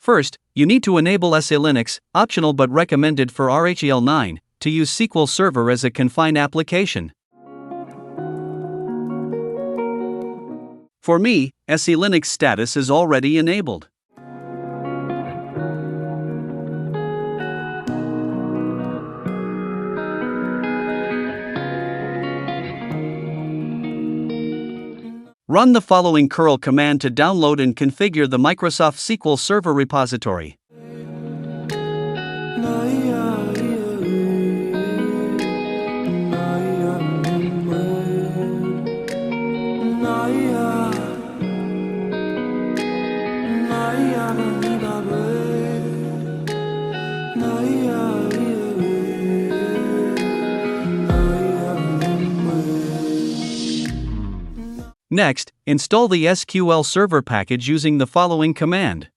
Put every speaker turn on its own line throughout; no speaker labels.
First, you need to enable SELinux, optional but recommended for RHEL 9, to use SQL Server as a confined application. For me, SELinux status is already enabled. Run the following curl command to download and configure the Microsoft SQL Server repository. Next, install the SQL Server package using the following command.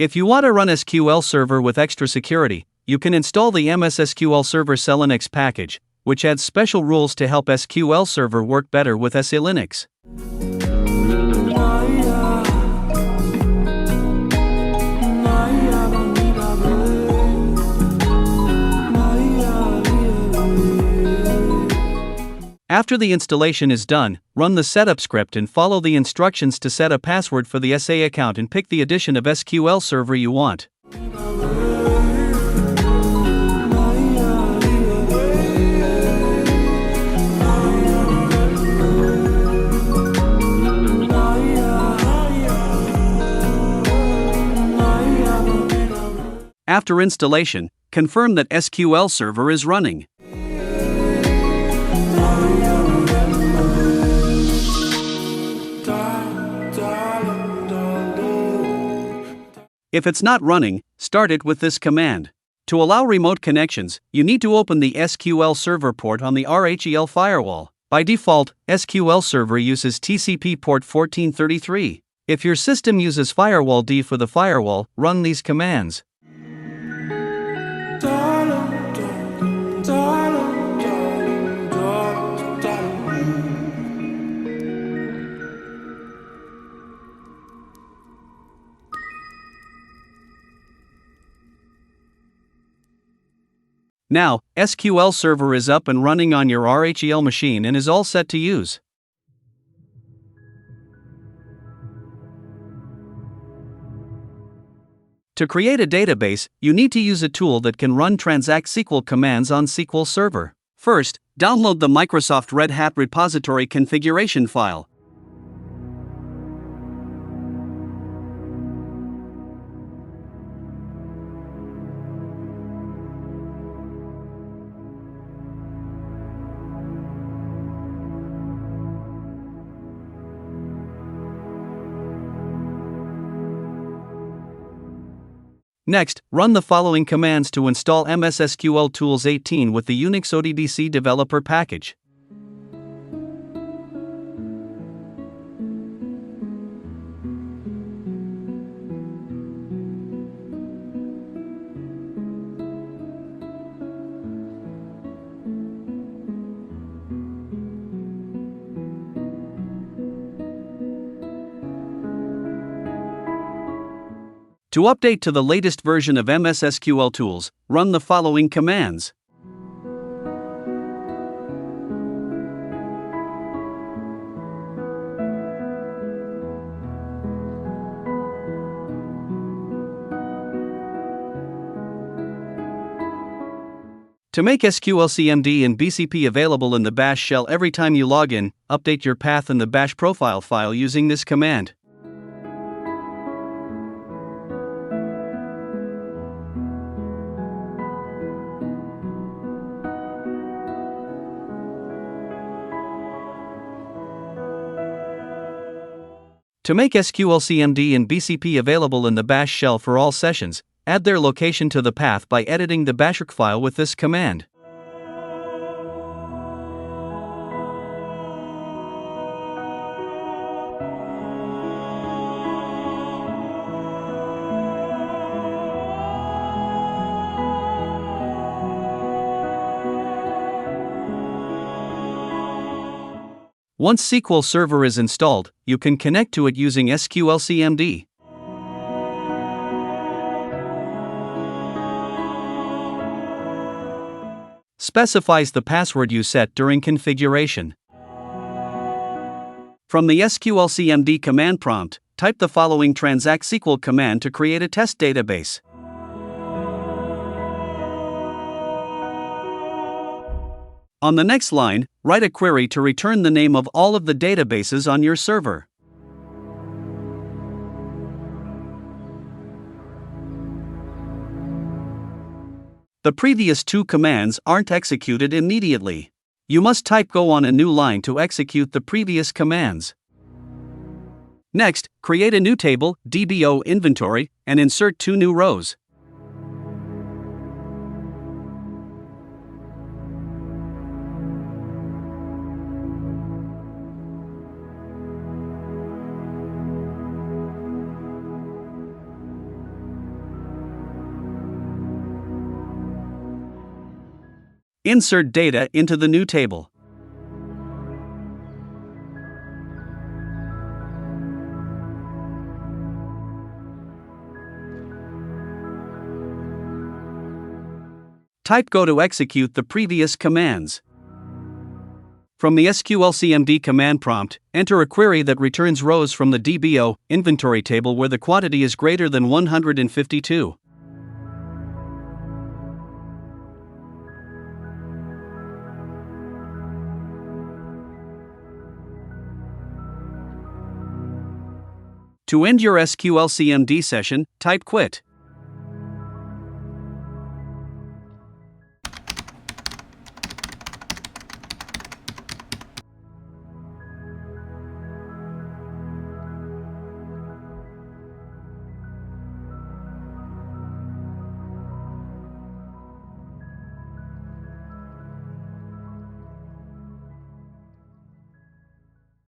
If you want to run SQL Server with extra security, you can install the mssql-server-selinux package, which adds special rules to help SQL Server work better with SELinux. After the installation is done, run the setup script and follow the instructions to set a password for the SA account and pick the edition of SQL Server you want. After installation, confirm that SQL Server is running. If it's not running, start it with this command. To allow remote connections, you need to open the SQL Server port on the RHEL firewall. By default, SQL Server uses TCP port 1433. If your system uses firewall-d for the firewall, run these commands. Now, SQL Server is up and running on your RHEL machine and is all set to use. To create a database, you need to use a tool that can run transact SQL commands on SQL Server. First, download the Microsoft Red Hat repository configuration file. Next, run the following commands to install MSSQL Tools 18 with the Unix ODBC developer package. To update to the latest version of MS SQL tools, run the following commands. To make sqlcmd and BCP available in the bash shell every time you log in, update your path in the bash profile file using this command. To make sqlcmd and BCP available in the bash shell for all sessions, add their location to the path by editing the bashrc file with this command. Once SQL Server is installed, you can connect to it using sqlcmd. Specifies the password you set during configuration. From the sqlcmd command prompt, type the following transact SQL command to create a test database. On the next line, write a query to return the name of all of the databases on your server. The previous two commands aren't executed immediately. You must type go on a new line to execute the previous commands. Next, create a new table, DBO inventory, and insert two new rows. Insert data into the new table. Type go to execute the previous commands. From the sqlcmd command prompt, enter a query that returns rows from the DBO inventory table where the quantity is greater than 152. To end your sqlcmd session, type quit.